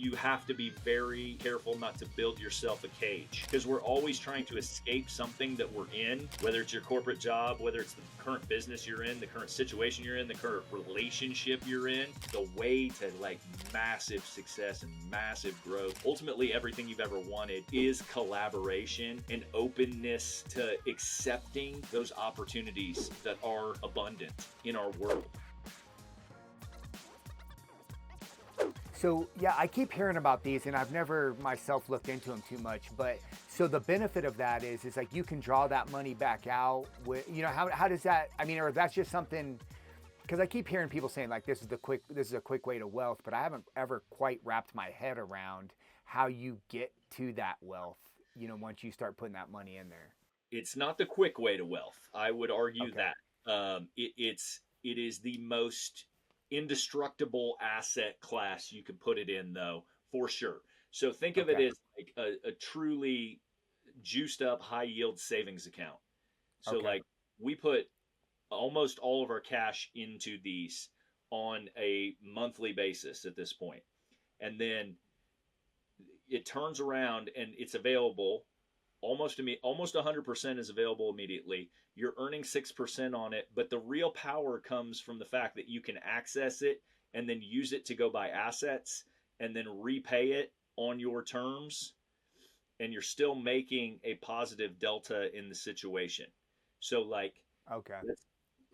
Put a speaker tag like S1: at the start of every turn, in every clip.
S1: you have to be very careful not to build yourself a cage, because we're always trying to escape something that we're in, whether it's your corporate job, whether it's the current business you're in, the current situation you're in, the current relationship you're in. The way to like massive success and massive growth, ultimately everything you've ever wanted, is collaboration and openness to accepting those opportunities that are abundant in our world.
S2: So yeah, I keep hearing about these, and I've never myself looked into them too much. But so the benefit of that is like you can draw that money back out. With how does that? I mean, or that's just something. Because I keep hearing people saying like this is a quick way to wealth, but I haven't ever quite wrapped my head around how you get to that wealth. Once you start putting that money in there.
S1: It's not the quick way to wealth. I would argue
S2: Okay.
S1: that it is the most indestructible asset class you could put it in, though, for sure. So think of it
S2: Okay.
S1: as like a truly juiced up high yield savings account. So
S2: Okay.
S1: like we put almost all of our cash into these on a monthly basis at this point, and then it turns around and it's available almost 100% is available immediately. You're earning 6% on it, but the real power comes from the fact that you can access it and then use it to go buy assets and then repay it on your terms, and you're still making a positive delta in the situation. So like
S2: Okay.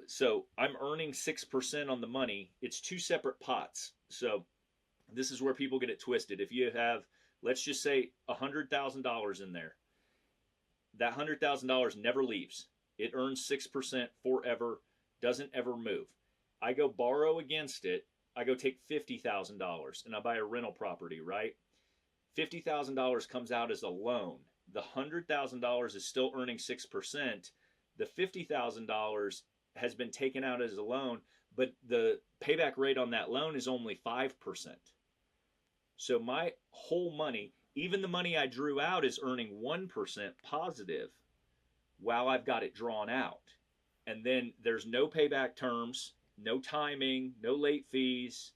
S1: so I'm earning 6% on the money. It's two separate pots. So this is where people get it twisted. If you have, let's just say, $100,000 in there, that $100,000 never leaves. It earns 6% forever, doesn't ever move. I go borrow against it. I go take $50,000 and I buy a rental property, right? $50,000 comes out as a loan. The $100,000 is still earning 6%. The $50,000 has been taken out as a loan, but the payback rate on that loan is only 5%. So my whole money, even the money I drew out, is earning 1% positive while I've got it drawn out. And then there's no payback terms, no timing, no late fees.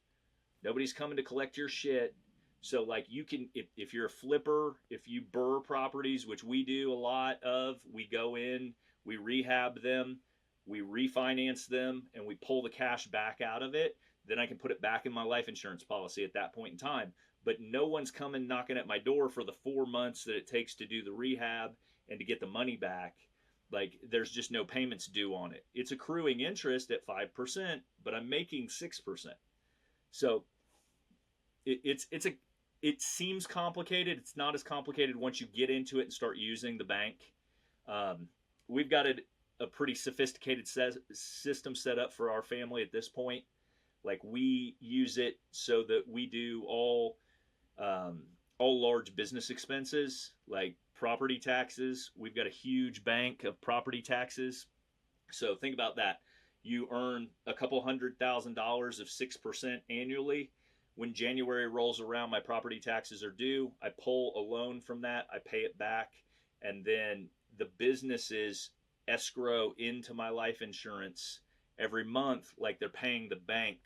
S1: Nobody's coming to collect your shit. So like you can, if you're a flipper, if you burr properties, which we do a lot of, we go in, we rehab them, we refinance them, and we pull the cash back out of it. Then I can put it back in my life insurance policy at that point in time. But no one's coming knocking at my door for the 4 months that it takes to do the rehab and to get the money back. Like there's just no payments due on it. It's accruing interest at 5%, but I'm making 6%. So it's a it seems complicated. It's not as complicated once you get into it and start using the bank. Um, we've got a pretty sophisticated system set up for our family at this point. Like we use it so that we do all large business expenses like property taxes. We've got a huge bank of property taxes. So think about that. You earn a couple $100,000 of 6% annually. When January rolls around, my property taxes are due. I pull a loan from that, I pay it back, and then the businesses escrow into my life insurance every month like they're paying the bank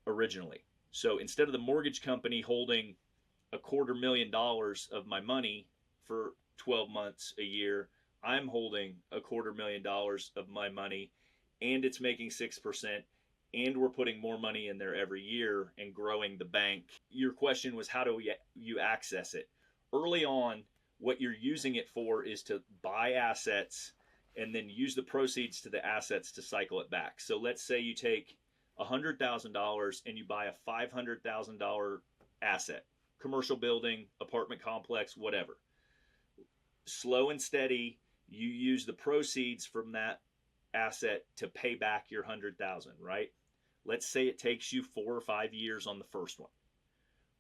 S1: originally. So instead of the mortgage company holding $250,000 of my money for 12 months a year, I'm holding $250,000 of my money, and it's making 6%, and we're putting more money in there every year and growing the bank. Your question was how do you access it? Early on, what you're using it for is to buy assets and then use the proceeds to the assets to cycle it back. So let's say you take $100,000 and you buy a $500,000 asset, commercial building, apartment complex, whatever. Slow and steady, you use the proceeds from that asset to pay back your 100,000, right? Let's say it takes you 4 or 5 years on the first one.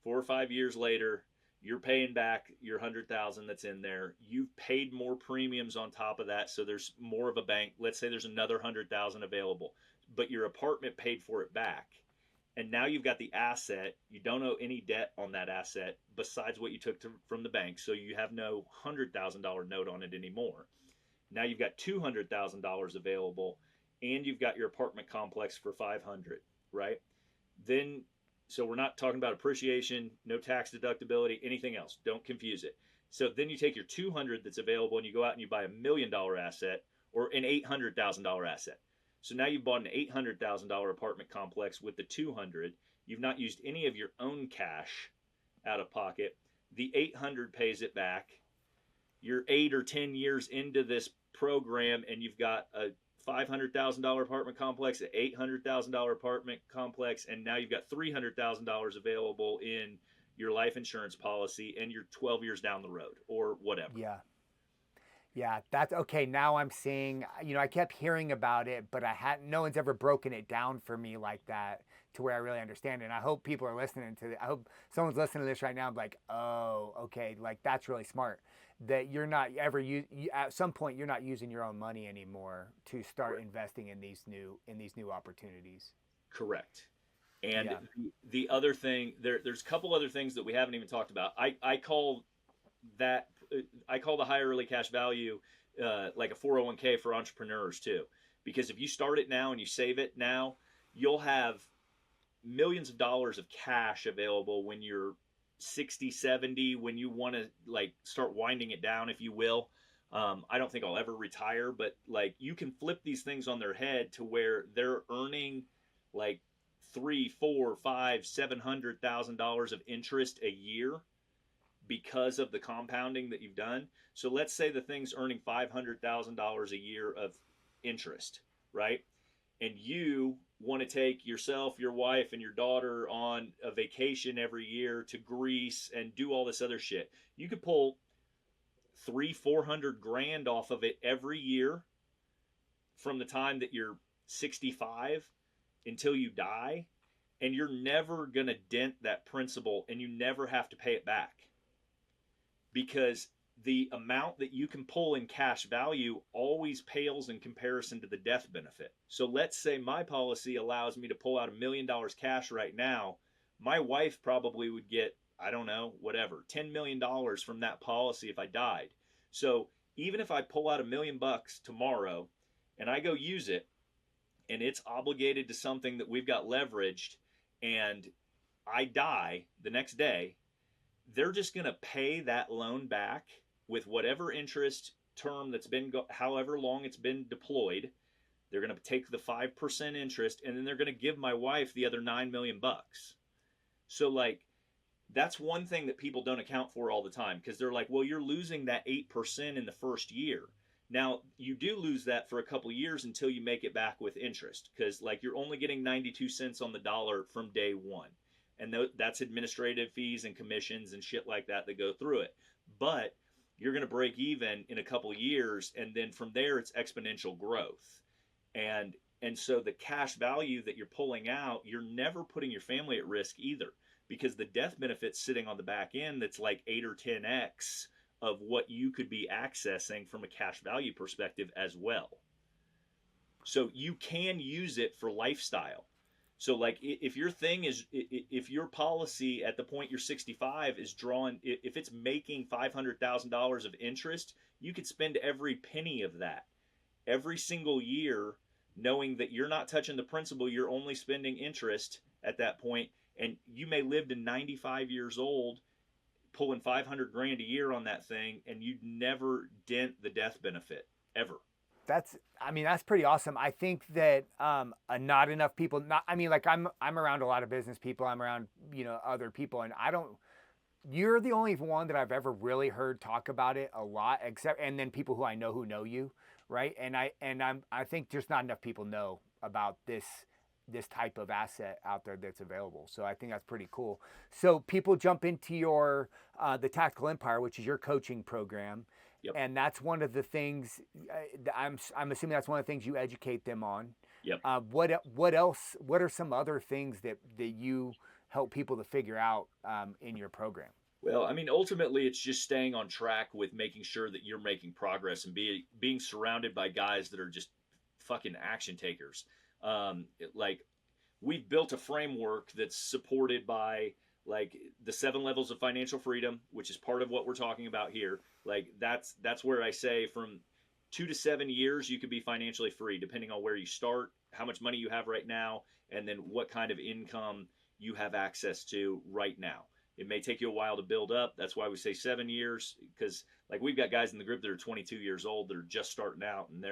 S1: 4 or 5 years later, you're paying back your 100,000 that's in there. You've paid more premiums on top of that, so there's more of a bank. Let's say there's another 100,000 available, but your apartment paid for it back. And now you've got the asset. You don't owe any debt on that asset besides what you took from the bank, so you have no $100,000 note on it anymore. Now you've got $200,000 available, and you've got your apartment complex for 500, right? Then So we're not talking about appreciation, no tax deductibility, anything else. Don't confuse it. So then you take your 200 that's available and you go out and you buy $1 million asset or an $800,000 asset. So now you've bought an $800,000 apartment complex with the 200. You've not used any of your own cash out of pocket. The 800 pays it back. You're 8 or 10 years into this program and you've got a $500,000 apartment complex, an $800,000 apartment complex, and now you've got $300,000 available in your life insurance policy, and you're 12 years down the road or whatever.
S2: Yeah. Yeah, that's okay. Now I'm seeing, I kept hearing about it, but no one's ever broken it down for me like that to where I really understand it. And I hope people are listening to it. I hope someone's listening to this right now and like, oh, okay, like that's really smart. That you're not ever at some point you're not using your own money anymore to start
S1: Correct.
S2: investing in these new opportunities.
S1: Correct. And
S2: Yeah.
S1: the other thing, there's a couple other things that we haven't even talked about. That I call the high early cash value like a 401k for entrepreneurs too, because if you start it now and you save it now, you'll have millions of dollars of cash available when you're 60, 70, when you want to like start winding it down, if you will. I don't think I'll ever retire, but like you can flip these things on their head to where they're earning like three, four, five, $700,000 of interest a year because of the compounding that you've done. So let's say the thing's earning $500,000 a year of interest, right? And you want to take yourself, your wife, and your daughter on a vacation every year to Greece and do all this other shit. You could pull 300-400 grand off of it every year from the time that you're 65 until you die, and you're never going to dent that principal and you never have to pay it back because the amount that you can pull in cash value always pales in comparison to the death benefit. So let's say my policy allows me to pull out $1 million cash right now. My wife probably would get, I don't know, whatever, $10 million from that policy if I died. So even if I pull out $1 million tomorrow and I go use it and it's obligated to something that we've got leveraged and I die the next day, they're just going to pay that loan back with whatever interest term that's been however long it's been deployed. They're going to take the 5% interest and then they're going to give my wife the other 9 million bucks. So like that's one thing that people don't account for all the time because they're like, well, you're losing that 8% in the first year. Now you do lose that for a couple years until you make it back with interest because like you're only getting 92 cents on the dollar from day one. And that's administrative fees and commissions and shit like that go through it. But you're going to break even in a couple years, and then from there it's exponential growth. And so the cash value that you're pulling out, you're never putting your family at risk either, because the death benefit's sitting on the back end that's like 8 or 10x of what you could be accessing from a cash value perspective as well. So you can use it for lifestyle. So like if your thing is, if your policy at the point you're 65 is drawn, if it's making $500,000 of interest, you could spend every penny of that every single year, knowing that you're not touching the principal, you're only spending interest at that point, and you may live to 95 years old pulling 500 grand a year on that thing, and you'd never dent the death benefit ever.
S2: That's pretty awesome. I think that not enough people. Not, I mean, like I'm around a lot of business people. I'm around other people, and I don't. You're the only one that I've ever really heard talk about it a lot, except and then people who I know who know you, right? I think just not enough people know about this type of asset out there that's available. So I think that's pretty cool. So people jump into your the Tactical Empire, which is your coaching program.
S1: Yep.
S2: And that's one of the things I'm assuming that's one of the things you educate them on.
S1: Yep.
S2: What else? What are some other things that you help people to figure out in your program?
S1: Well, I mean, ultimately, it's just staying on track with making sure that you're making progress and being surrounded by guys that are just fucking action takers. Like we've built a framework that's supported by like the 7 levels of financial freedom, which is part of what we're talking about here. Like that's where I say from 2 to 7 years, you could be financially free, depending on where you start, how much money you have right now, and then what kind of income you have access to right now. It may take you a while to build up. That's why we say 7 years, because like we've got guys in the group that are 22 years old that are just starting out, and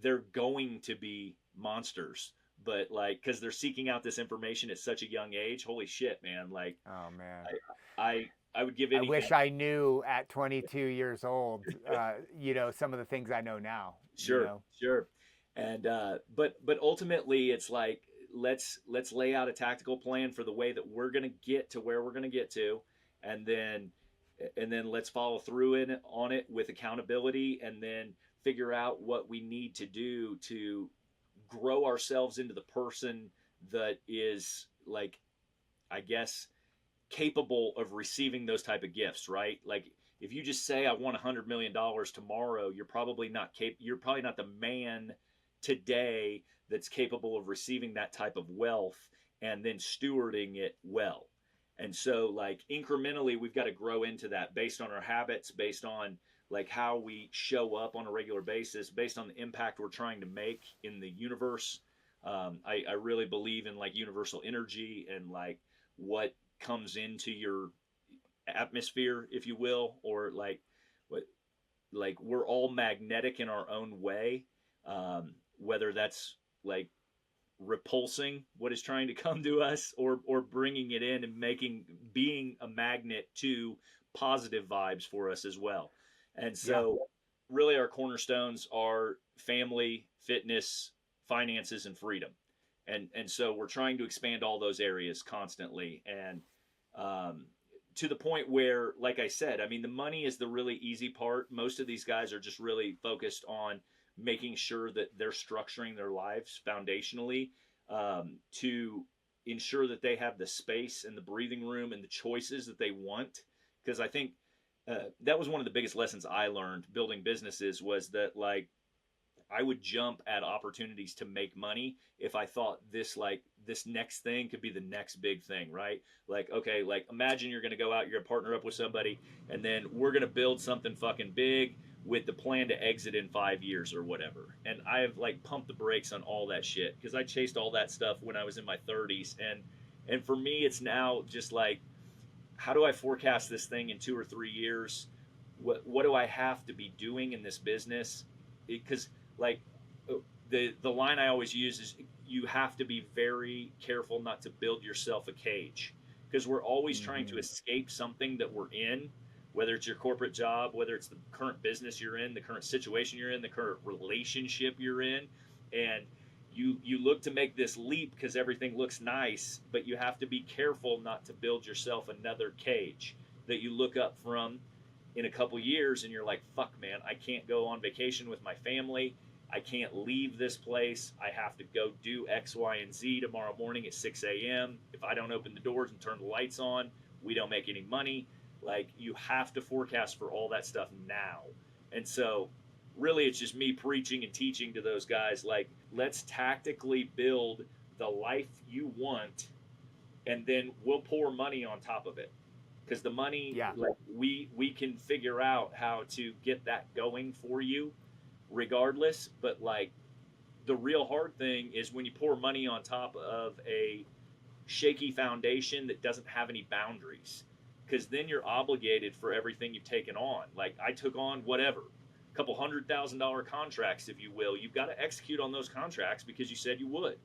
S1: they're going to be monsters. But like, because they're seeking out this information at such a young age, holy shit, man! Like,
S2: Oh man.
S1: I would give
S2: I
S1: anything.
S2: wish I knew at 22 years old, some of the things I know now,
S1: Sure, sure. And but ultimately, it's like let's lay out a tactical plan for the way that we're going to get to where we're going to get to, and then let's follow through on it with accountability, and then figure out what we need to do to grow ourselves into the person that is, like, I guess, capable of receiving those type of gifts, right? Like, if you just say I want $100 million tomorrow, you're probably not the man today that's capable of receiving that type of wealth and then stewarding it well. And so, like, incrementally, we've got to grow into that based on our habits, based on like how we show up on a regular basis, based on the impact we're trying to make in the universe. I really believe in like universal energy and like what comes into your atmosphere, if you will, or like what, like we're all magnetic in our own way, whether that's like repulsing what is trying to come to us, or bringing it in and being a magnet to positive vibes for us as well. And
S2: Yeah.
S1: so really our cornerstones are family, fitness, finances, and freedom. And so we're trying to expand all those areas constantly, and um, to the point where, like I said, I mean, the money is the really easy part. Most of these guys are just really focused on making sure that they're structuring their lives foundationally, to ensure that they have the space and the breathing room and the choices that they want. Because I think that was one of the biggest lessons I learned building businesses, was that like I would jump at opportunities to make money if I thought this next thing could be the next big thing, right? Like, okay, like imagine you're going to go out, you're going to partner up with somebody, and then we're going to build something fucking big with the plan to exit in 5 years or whatever. And I've like pumped the brakes on all that shit because I chased all that stuff when I was in my 30s, and for me it's now just like, how do I forecast this thing in 2 or 3 years? What do I have to be doing in this business? Because like the line I always use is you have to be very careful not to build yourself a cage, because we're always trying to
S2: Hmm.
S1: escape something that we're in, whether it's your corporate job, whether it's the current business you're in, the current situation you're in, the current relationship you're in, and you look to make this leap because everything looks nice, but you have to be careful not to build yourself another cage that you look up from in a couple years and you're like, fuck man, I can't go on vacation with my family. I can't leave this place. I have to go do X, Y, and Z tomorrow morning at 6 a.m. If I don't open the doors and turn the lights on, we don't make any money. Like, you have to forecast for all that stuff now. And so, really, it's just me preaching and teaching to those guys, like, let's tactically build the life you want, and then we'll pour money on top of it, because the money,
S2: Yeah.
S1: like, we can figure out how to get that going for you regardless. But like, the real hard thing is when you pour money on top of a shaky foundation that doesn't have any boundaries, because then you're obligated for everything you've taken on. Like, I took on whatever, a couple $100,000 contracts, if you will. You've got to execute on those contracts because you said you would.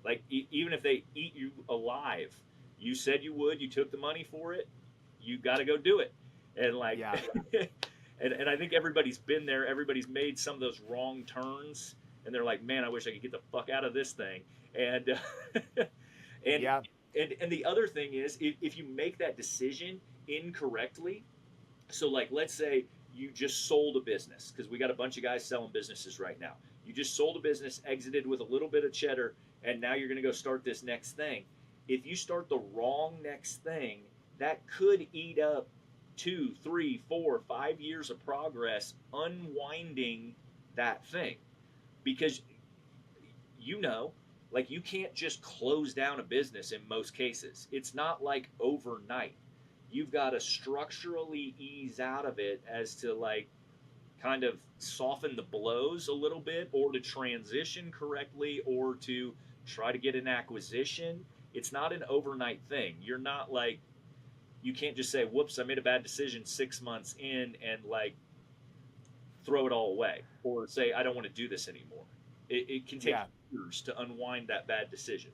S1: Like, even if they eat you alive, you said you would, you took the money for it, you got to go do it. And like,
S2: Yeah.
S1: and I think everybody's been there. Everybody's made some of those wrong turns, and they're like, man, I wish I could get the fuck out of this thing. And and
S2: Yeah.
S1: and the other thing is, if you make that decision incorrectly, so like, let's say you just sold a business, because we got a bunch of guys selling businesses right now. You just sold a business, exited with a little bit of cheddar, and now you're going to go start this next thing. If you start the wrong next thing, that could eat up 2, 3, 4, 5 years of progress unwinding that thing. Because, you know, like, you can't just close down a business in most cases. It's not like overnight. You've got to structurally ease out of it, as to like kind of soften the blows a little bit, or to transition correctly, or to try to get an acquisition. It's not an overnight thing. You're not like, you can't just say, whoops, I made a bad decision 6 months in and like throw it all away or say, I don't want to do this anymore. It can take
S2: Yeah.
S1: years to unwind that bad decision.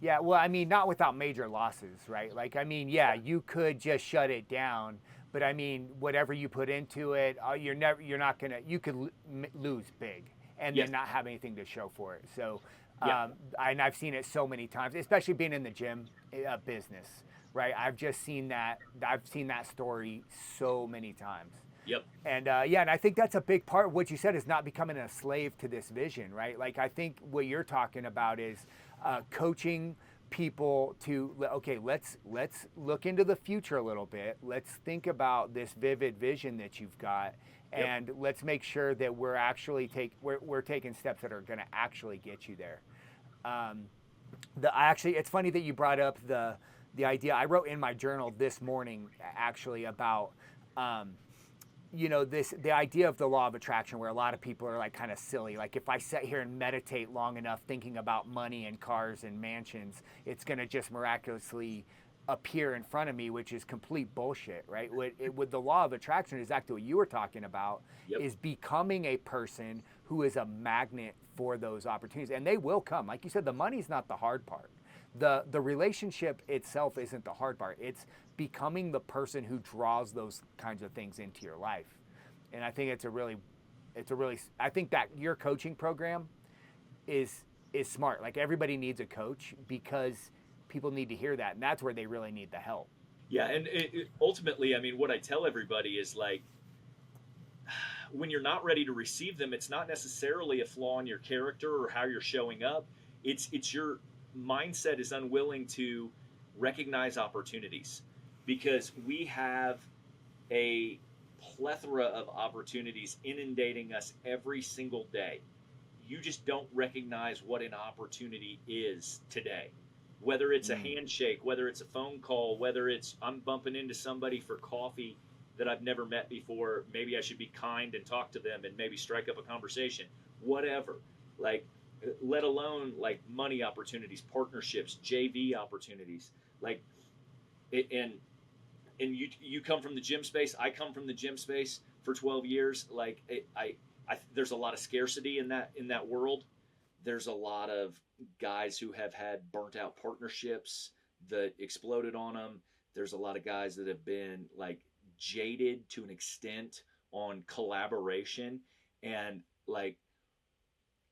S2: Yeah, well, I mean, not without major losses, right? Like, I mean, yeah, you could just shut it down, but I mean, whatever you put into it, you're not gonna, you could lose big and
S1: Yes.
S2: then not have anything to show for it. So,
S1: Yeah.
S2: and I've seen it so many times, especially being in the gym business, right? I've seen that story so many times.
S1: Yep.
S2: And yeah, and I think that's a big part of what you said is not becoming a slave to this vision, right? Like I think what you're talking about is coaching people to okay, let's look into the future a little bit. Let's think about this vivid vision that you've got,
S1: Yep.
S2: and let's make sure that we're taking steps that are going to actually get you there. Um, it's funny that you brought up the idea. I wrote in my journal this morning actually about um, the idea of the law of attraction, where a lot of people are like kind of silly, like if I sit here and meditate long enough thinking about money and cars and mansions, it's going to just miraculously appear in front of me, which is complete bullshit, right? With the law of attraction is exactly what you were talking about,
S1: Yep.
S2: is becoming a person who is a magnet for those opportunities, and they will come. Like you said, the money's not the hard part. The relationship itself isn't the hard part. It's becoming the person who draws those kinds of things into your life. And I think I think that your coaching program is smart. Like everybody needs a coach because people need to hear that, and that's where they really need the help.
S1: Yeah. And ultimately, I mean, what I tell everybody is like, when you're not ready to receive them, it's not necessarily a flaw in your character or how you're showing up. It's your mindset is unwilling to recognize opportunities because we have a plethora of opportunities inundating us every single day. You just don't recognize what an opportunity is today. Whether it's a
S2: Mm.
S1: handshake, whether it's a phone call, whether it's I'm bumping into somebody for coffee that I've never met before, maybe I should be kind and talk to them and maybe strike up a conversation. Whatever. Like, let alone like money opportunities, partnerships, JV opportunities. Like, and you come from the gym space. I come from the gym space for 12 years. Like, there's a lot of scarcity in that world. There's a lot of guys who have had burnt out partnerships that exploded on them. There's a lot of guys that have been like jaded to an extent on collaboration, and like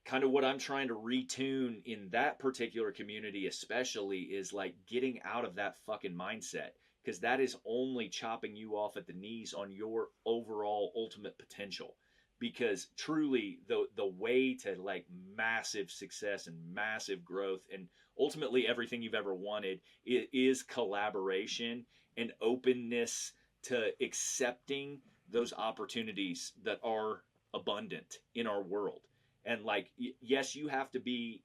S1: kind of what I'm trying to retune in that particular community especially is like getting out of that fucking mindset, because that is only chopping you off at the knees on your overall ultimate potential. Because truly the way to like massive success and massive growth and ultimately everything you've ever wanted is collaboration and openness to accepting those opportunities that are abundant in our world. And like, yes, you have to be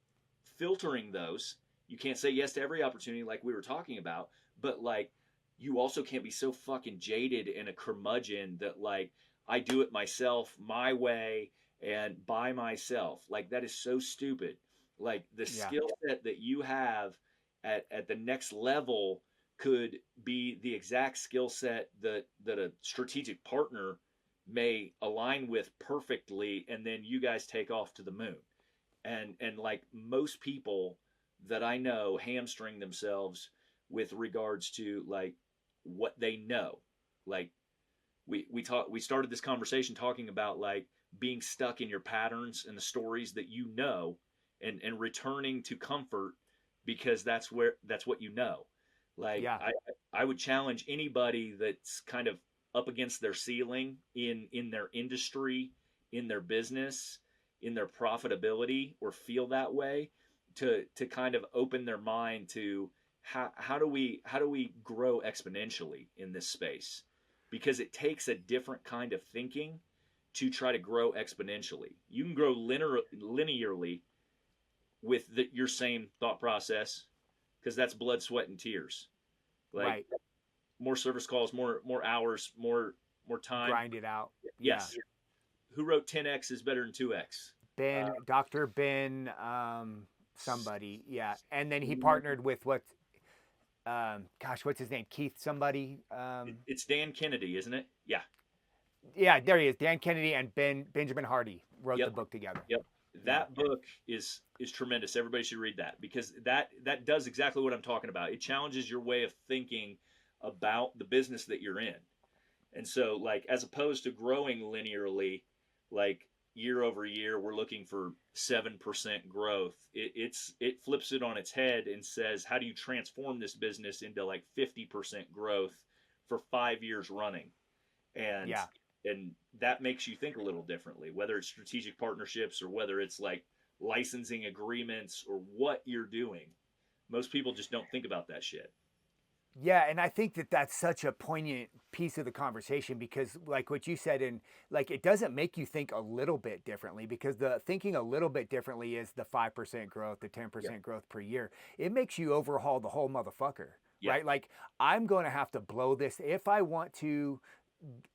S1: filtering those. You can't say yes to every opportunity like we were talking about, but like, you also can't be so fucking jaded and a curmudgeon that like, I do it myself, my way, and by myself. Like, that is so stupid. Like, the
S2: Yeah.
S1: skill set that you have at the next level could be the exact skill set that a strategic partner may align with perfectly, and then you guys take off to the moon. And like most people that I know hamstring themselves with regards to like what they know. Like, we started this conversation talking about like being stuck in your patterns and the stories that you know, and returning to comfort because that's what you know. Like,
S2: Yeah.
S1: I would challenge anybody that's kind of up against their ceiling in their industry, in their business, in their profitability, or feel that way, to kind of open their mind to how do we grow exponentially in this space, because it takes a different kind of thinking to try to grow exponentially. You can grow linearly with your same thought process, because that's blood, sweat, and tears. Like,
S2: Right.
S1: more service calls, more hours, more time.
S2: Grind it out. Yeah.
S1: Yes. Who wrote 10x is better than 2x?
S2: Ben, Dr. Ben, somebody, yeah. And then he partnered with what? Gosh, what's his name? Keith somebody.
S1: It's Dan Kennedy, isn't it? Yeah.
S2: Yeah, there he is. Dan Kennedy and Benjamin Hardy wrote the
S1: Yep.
S2: book together.
S1: Yep.
S2: Yeah,
S1: That book is tremendous. Everybody should read that because that does exactly what I'm talking about. It challenges your way of thinking about the business that you're in. And so, like, as opposed to growing linearly, like year over year, we're looking for 7% growth. It flips it on its head and says, how do you transform this business into like 50% growth for 5 years running? And
S2: yeah.
S1: and that makes you think a little differently, whether it's strategic partnerships or whether it's like licensing agreements or what you're doing. Most people just don't think about that shit.
S2: Yeah, and I think that that's such a poignant piece of the conversation because, like what you said, and like it doesn't make you think a little bit differently because the thinking a little bit differently is the 5% growth, the ten
S1: Yeah.
S2: percent growth per year. It makes you overhaul the whole motherfucker,
S1: Yeah.
S2: right? Like I'm going to have to blow this if I want to,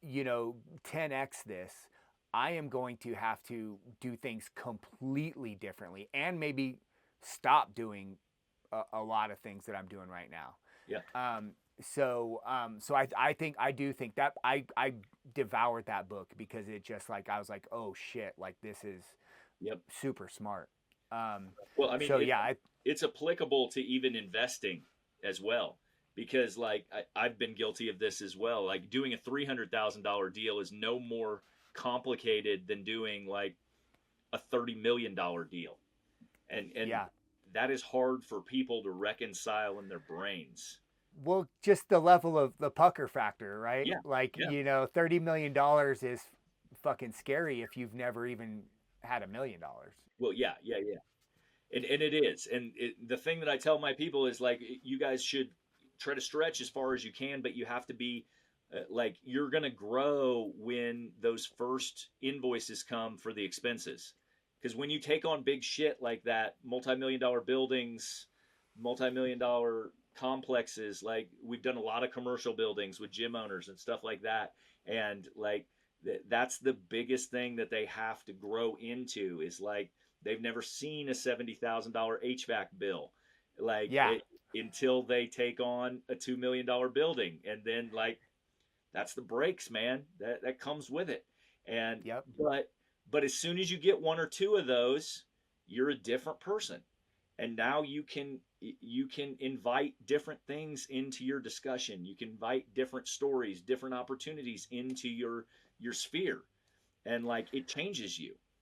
S2: 10x this. I am going to have to do things completely differently and maybe stop doing a lot of things that I'm doing right now.
S1: Yeah.
S2: So I think I do think that I devoured that book because it just like I was like, oh shit, like this is
S1: Yep.
S2: super smart. Um,
S1: Well, I mean,
S2: so yeah,
S1: it's applicable to even investing as well, because like I've been guilty of this as well. Like doing a $300,000 deal is no more complicated than doing like a $30 million deal, and
S2: yeah.
S1: that is hard for people to reconcile in their brains.
S2: Well, just the level of the pucker factor, right?
S1: Yeah,
S2: Like
S1: yeah.
S2: $30 million is fucking scary if you've never even had $1 million.
S1: Well, yeah, yeah, yeah. And it is. And the thing that I tell my people is like, you guys should try to stretch as far as you can, but you have to be like, you're going to grow when those first invoices come for the expenses. Because when you take on big shit like that, multi-million-dollar buildings, multi-million-dollar complexes, like we've done a lot of commercial buildings with gym owners and stuff like that. And like, that's the biggest thing that they have to grow into is like, they've never seen a $70,000 HVAC bill, like
S2: Yeah.
S1: until they take on a $2 million building, and then like that's the breaks, man. That comes with it, and
S2: Yep.
S1: but as soon as you get one or two of those, you're a different person, and now you can invite different things into your discussion. You can invite different stories, different opportunities into your sphere, and like it changes you.